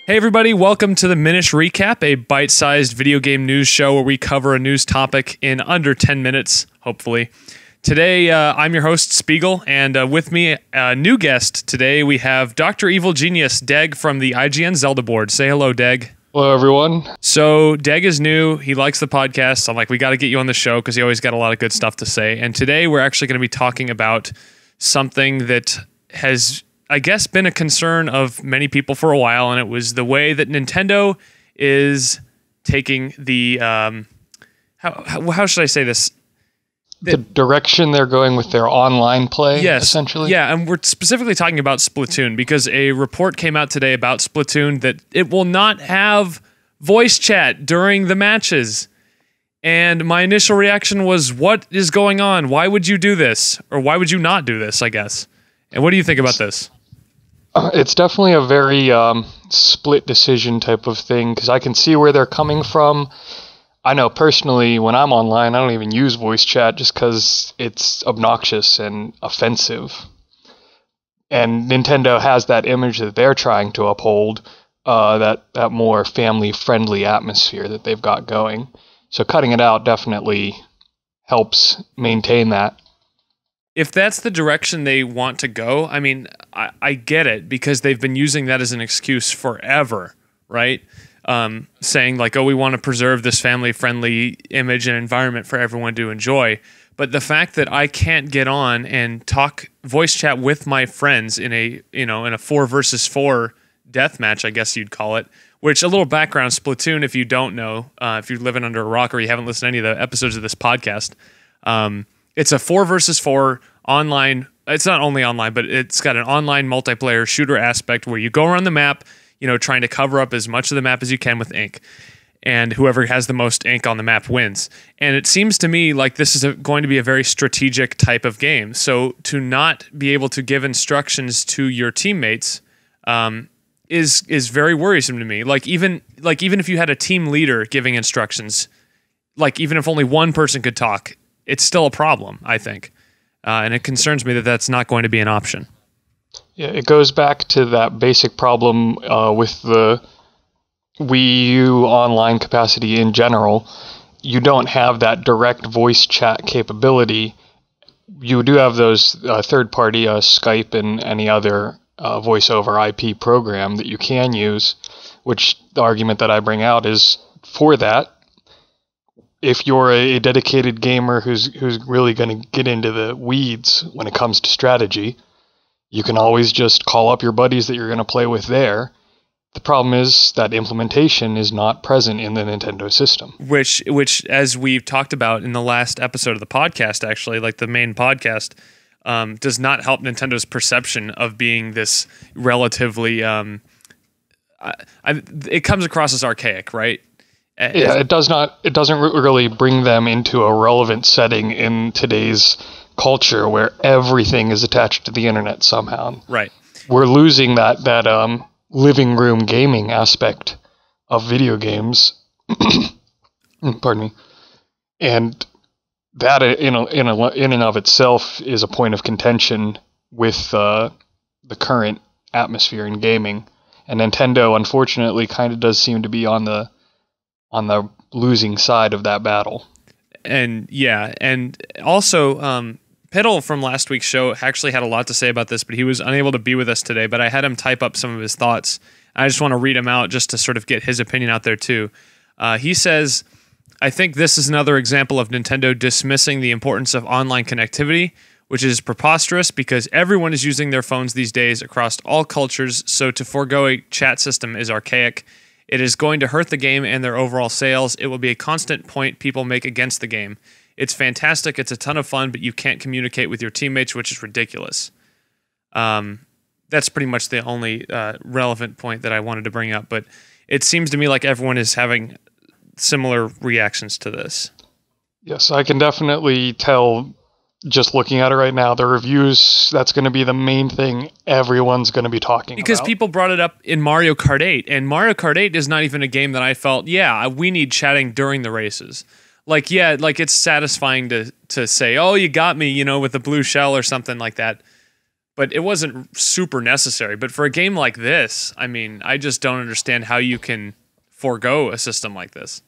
Hey everybody, welcome to the Minish Recap, a bite-sized video game news show where we cover a news topic in under 10 minutes, hopefully. Today, I'm your host, Spigel, and with me, a new guest today, we have DrEvilGenius, Deg from the IGN Zelda board. Say hello, Deg. Hello, everyone. So, Deg is new. He likes the podcast. I'm like, we got to get you on the show because he always got a lot of good stuff to say. And today, we're actually going to be talking about something that has, I guess, been a concern of many people for a while, and it was the way that Nintendo is taking the how should I say this? The direction they're going with their online play, yes, essentially? Yeah, and we're specifically talking about Splatoon because a report came out today about Splatoon that it will not have voice chat during the matches. And my initial reaction was, what is going on? Why would you do this? Or why would you not do this, I guess? And what do you think about this? It's definitely a very split decision type of thing, because I can see where they're coming from. I know personally, when I'm online, I don't even use voice chat just because it's obnoxious and offensive. And Nintendo has that image that they're trying to uphold, that more family-friendly atmosphere that they've got going. So cutting it out definitely helps maintain that. If that's the direction they want to go, I mean, I get it, because they've been using that as an excuse forever, right? Saying like, oh, we want to preserve this family-friendly image and environment for everyone to enjoy. But the fact that I can't get on and talk voice chat with my friends in a 4 versus 4 death match, I guess you'd call it, which, a little background, Splatoon, if you don't know, if you're living under a rock or you haven't listened to any of the episodes of this podcast, it's a 4 versus 4 online. It's not only online, but it's got an online multiplayer shooter aspect where you go around the map, trying to cover up as much of the map as you can with ink. And whoever has the most ink on the map wins. And it seems to me like this is going to be a very strategic type of game. So to not be able to give instructions to your teammates is very worrisome to me. Like even if you had a team leader giving instructions, like even if only one person could talk, it's still a problem, I think. And it concerns me that that's not going to be an option. Yeah, it goes back to that basic problem with the Wii U online capacity in general. You don't have that direct voice chat capability. You do have those third-party Skype and any other voice-over IP program that you can use, which the argument that I bring out is for that. If you're a dedicated gamer who's really going to get into the weeds when it comes to strategy, you can always just call up your buddies that you're going to play with there. The problem is that implementation is not present in the Nintendo system. Which, as we've talked about in the last episode of the podcast, actually, like the main podcast, does not help Nintendo's perception of being this relatively... it comes across as archaic, right? Yeah, it doesn't really bring them into a relevant setting in today's culture where everything is attached to the internet somehow. Right. We're losing that living room gaming aspect of video games. Pardon me. And that in and of itself is a point of contention with the current atmosphere in gaming. And Nintendo, unfortunately, kind of does seem to be on the losing side of that battle. And yeah, and also Piddle from last week's show actually had a lot to say about this, but he was unable to be with us today, but I had him type up some of his thoughts. I just want to read them out just to sort of get his opinion out there too. He says, I think this is another example of Nintendo dismissing the importance of online connectivity, which is preposterous because everyone is using their phones these days across all cultures, so to forego a chat system is archaic. It is going to hurt the game and their overall sales. It will be a constant point people make against the game. It's fantastic. It's a ton of fun, but you can't communicate with your teammates, which is ridiculous. That's pretty much the only relevant point that I wanted to bring up. But it seems to me like everyone is having similar reactions to this. Yes, I can definitely tell just looking at it right now, the reviews, that's going to be the main thing everyone's going to be talking about. Because people brought it up in Mario Kart 8, and Mario Kart 8 is not even a game that I felt, yeah, we need chatting during the races. Like, yeah, like it's satisfying to say, oh, you got me, with the blue shell or something like that. but it wasn't super necessary. But for a game like this, I mean, I just don't understand how you can forego a system like this.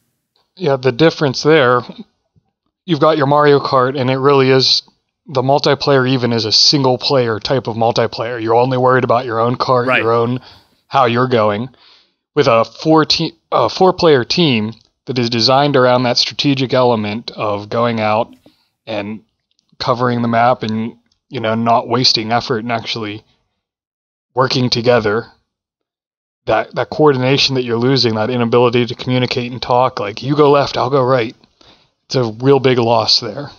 Yeah, the difference there, you've got your Mario Kart, and it really is, the multiplayer even is a single player type of multiplayer. You're only worried about your own kart, Right. your own, how you're going. With a four-player team that is designed around that strategic element of going out and covering the map and, you know, not wasting effort and actually working together, that coordination that you're losing, that inability to communicate and talk, like you go left, I'll go right, it's a real big loss there.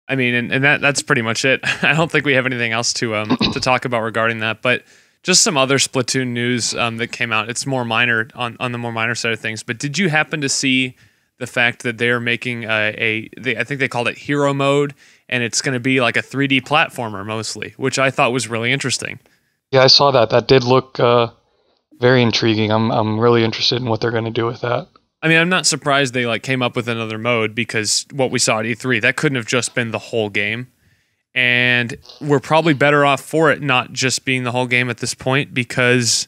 I mean, and that's pretty much it. I don't think we have anything else to talk about regarding that, but just some other Splatoon news that came out. It's more minor on the more minor side of things. But did you happen to see the fact that they're making I think they called it Hero Mode, and it's going to be like a 3D platformer mostly, which I thought was really interesting. Yeah, I saw that. That did look very intriguing. I'm really interested in what they're going to do with that. I mean, I'm not surprised they like came up with another mode, because what we saw at E3, that couldn't have just been the whole game. And we're probably better off for it not just being the whole game at this point, because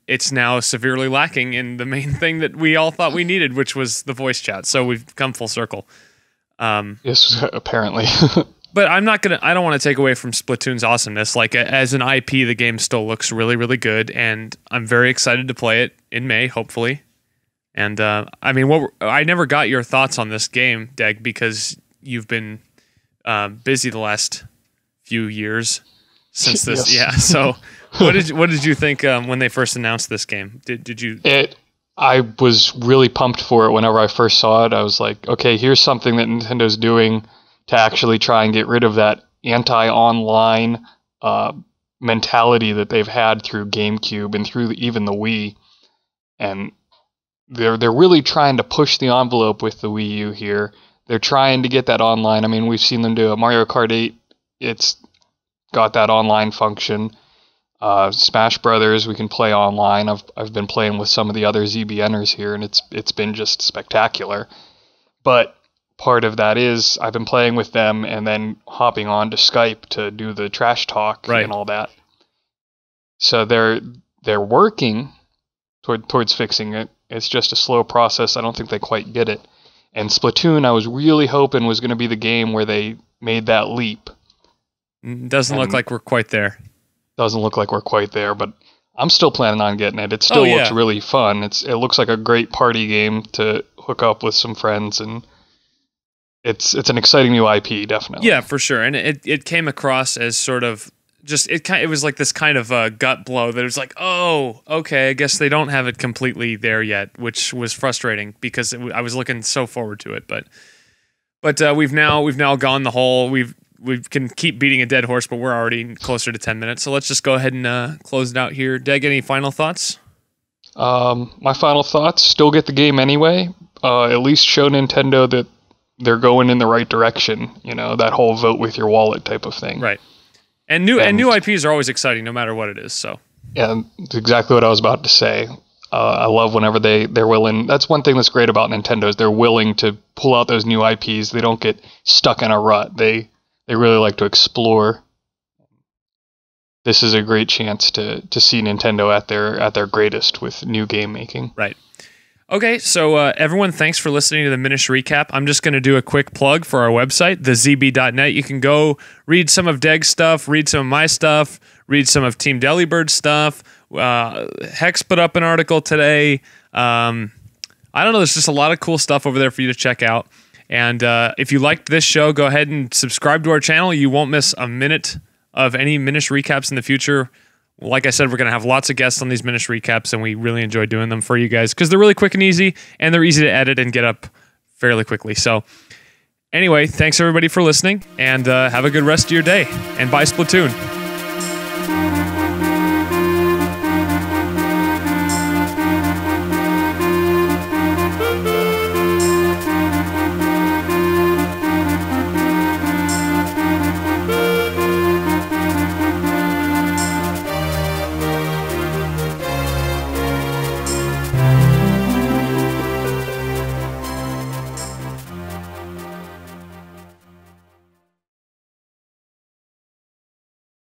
it's now severely lacking in the main thing that we all thought we needed, which was the voice chat. So we've come full circle. Yes, apparently. But I don't want to take away from Splatoon's awesomeness. Like, as an IP, the game still looks really, really good, and I'm very excited to play it in May, hopefully. And I mean, I never got your thoughts on this game, Deg, because you've been busy the last few years since this. Yes. Yeah. So, what did you think when they first announced this game? Did you? I was really pumped for it whenever I first saw it. I was like, okay, here's something that Nintendo's doing to actually try and get rid of that anti-online mentality that they've had through GameCube and through even the Wii. And they're really trying to push the envelope with the Wii U here. They're trying to get that online. I mean, we've seen them do a Mario Kart 8. It's got that online function. Smash Brothers, we can play online. I've been playing with some of the other ZBNers here, and it's been just spectacular. But part of that is I've been playing with them and then hopping on to Skype to do the trash talk and all that. So they're working towards fixing it. It's just a slow process. I don't think they quite get it. And Splatoon, I was really hoping was going to be the game where they made that leap. Doesn't look like we're quite there. Doesn't look like we're quite there, but I'm still planning on getting it. It still looks really fun. It looks like a great party game to hook up with some friends, and it's an exciting new IP, definitely. Yeah, for sure. And it came across as sort of just it was like this kind of gut blow that it was like, oh, okay, I guess they don't have it completely there yet, which was frustrating because I was looking so forward to it. But we've now gone the whole we can keep beating a dead horse, but we're already closer to 10 minutes. So let's just go ahead and close it out here. Deg, any final thoughts? My final thoughts: still get the game anyway. At least show Nintendo that they're going in the right direction. You know, that whole vote with your wallet type of thing. Right. And new IPs are always exciting, no matter what it is. So yeah, that's exactly what I was about to say. I love whenever they're willing. That's one thing that's great about Nintendo is they're willing to pull out those new IPs. They don't get stuck in a rut. They really like to explore. This is a great chance to see Nintendo at their greatest with new game making. Right. Okay, so everyone, thanks for listening to the Minish Recap. I'm just going to do a quick plug for our website, thezb.net. You can go read some of Deg's stuff, read some of my stuff, read some of Team Delibird's stuff. Hex put up an article today. I don't know, there's just a lot of cool stuff over there for you to check out. And if you liked this show, go ahead and subscribe to our channel. You won't miss a minute of any Minish Recaps in the future. Like I said, we're going to have lots of guests on these Minish Recaps, and we really enjoy doing them for you guys because they're really quick and easy, and they're easy to edit and get up fairly quickly. So anyway, thanks everybody for listening, and have a good rest of your day, and bye Splatoon.